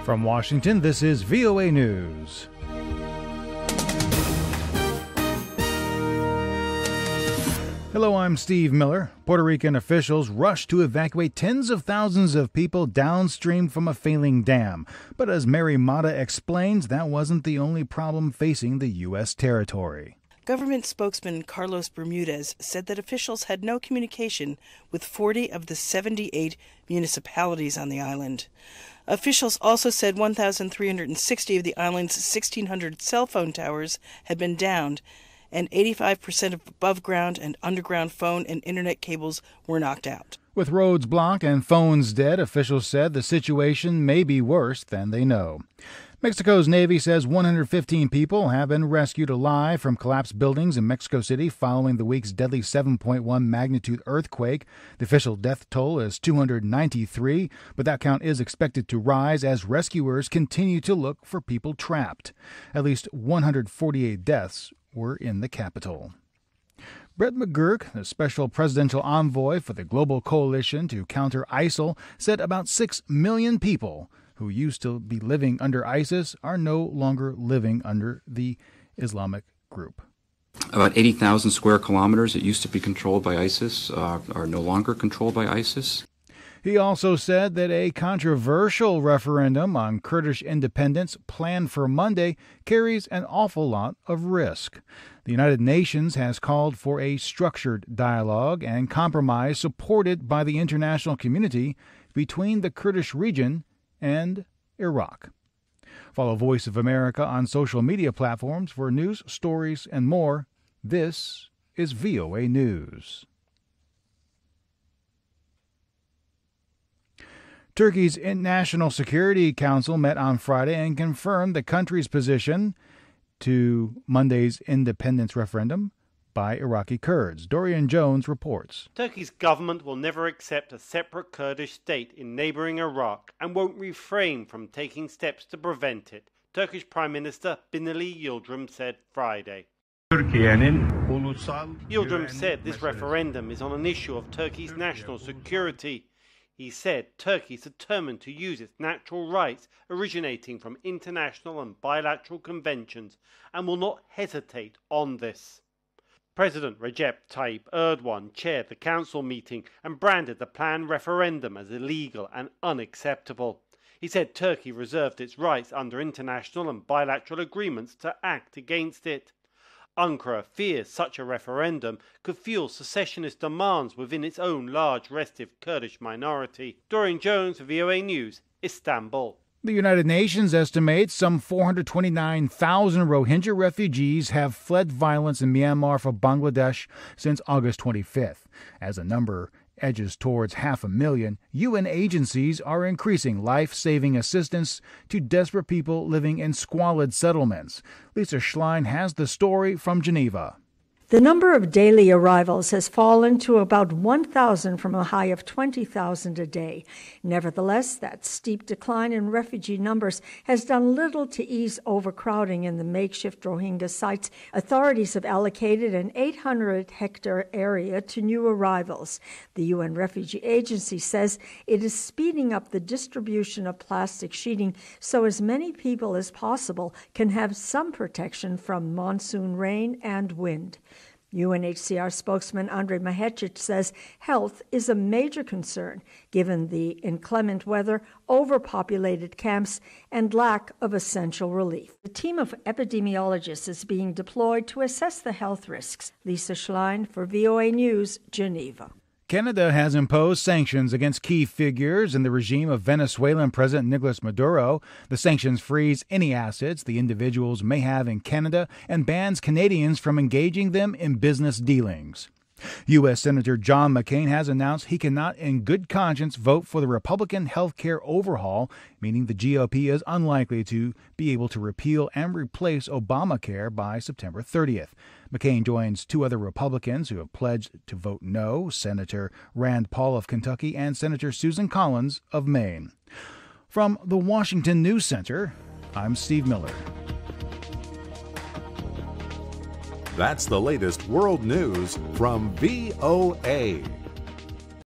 From Washington, this is VOA News. Hello, I'm Steve Miller. Puerto Rican officials rushed to evacuate tens of thousands of people downstream from a failing dam. But as Mary Motta explains, that wasn't the only problem facing the U.S. territory. Government spokesman Carlos Bermudez said that officials had no communication with 40 of the 78 municipalities on the island. Officials also said 1,360 of the island's 1,600 cell phone towers had been downed, and 85% of above-ground and underground phone and internet cables were knocked out. With roads blocked and phones dead, officials said the situation may be worse than they know. Mexico's Navy says 115 people have been rescued alive from collapsed buildings in Mexico City following the week's deadly 7.1 magnitude earthquake. The official death toll is 293, but that count is expected to rise as rescuers continue to look for people trapped. At least 148 deaths were in the capital. Brett McGurk, the special presidential envoy for the Global Coalition to counter ISIL, said about 6 million people who used to be living under ISIS are no longer living under the Islamic group. About 80,000 square kilometers that used to be controlled by ISIS are no longer controlled by ISIS. He also said that a controversial referendum on Kurdish independence planned for Monday carries an awful lot of risk. The United Nations has called for a structured dialogue and compromise supported by the international community between the Kurdish region and Iraq. Follow Voice of America on social media platforms for news, stories, and more. This is VOA News. Turkey's National Security Council met on Friday and confirmed the country's position to Monday's independence referendum by Iraqi Kurds. Dorian Jones reports. Turkey's government will never accept a separate Kurdish state in neighboring Iraq and won't refrain from taking steps to prevent it, Turkish Prime Minister Binali Yildirim said Friday. Yildirim said this referendum is on an issue of Turkey's national security. He said Turkey is determined to use its natural rights originating from international and bilateral conventions and will not hesitate on this. President Recep Tayyip Erdogan chaired the council meeting and branded the planned referendum as illegal and unacceptable. He said Turkey reserved its rights under international and bilateral agreements to act against it. Ankara fears such a referendum could fuel secessionist demands within its own large restive Kurdish minority. Dorian Jones, VOA News, Istanbul. The United Nations estimates some 429,000 Rohingya refugees have fled violence in Myanmar from Bangladesh since August 25th. As the number edges towards 500,000, UN agencies are increasing life-saving assistance to desperate people living in squalid settlements. Lisa Schlein has the story from Geneva. The number of daily arrivals has fallen to about 1,000 from a high of 20,000 a day. Nevertheless, that steep decline in refugee numbers has done little to ease overcrowding in the makeshift Rohingya sites. Authorities have allocated an 800-hectare area to new arrivals. The UN Refugee Agency says it is speeding up the distribution of plastic sheeting so as many people as possible can have some protection from monsoon rain and wind. UNHCR spokesman Andrei Mahecic says health is a major concern given the inclement weather, overpopulated camps, and lack of essential relief. A team of epidemiologists is being deployed to assess the health risks. Lisa Schlein for VOA News, Geneva. Canada has imposed sanctions against key figures in the regime of Venezuelan President Nicolas Maduro. The sanctions freeze any assets the individuals may have in Canada and bans Canadians from engaging them in business dealings. U.S. Senator John McCain has announced he cannot in good conscience vote for the Republican health care overhaul, meaning the GOP is unlikely to be able to repeal and replace Obamacare by September 30th. McCain joins two other Republicans who have pledged to vote no, Senator Rand Paul of Kentucky and Senator Susan Collins of Maine. From the Washington News Center, I'm Steve Miller. That's the latest world news from VOA.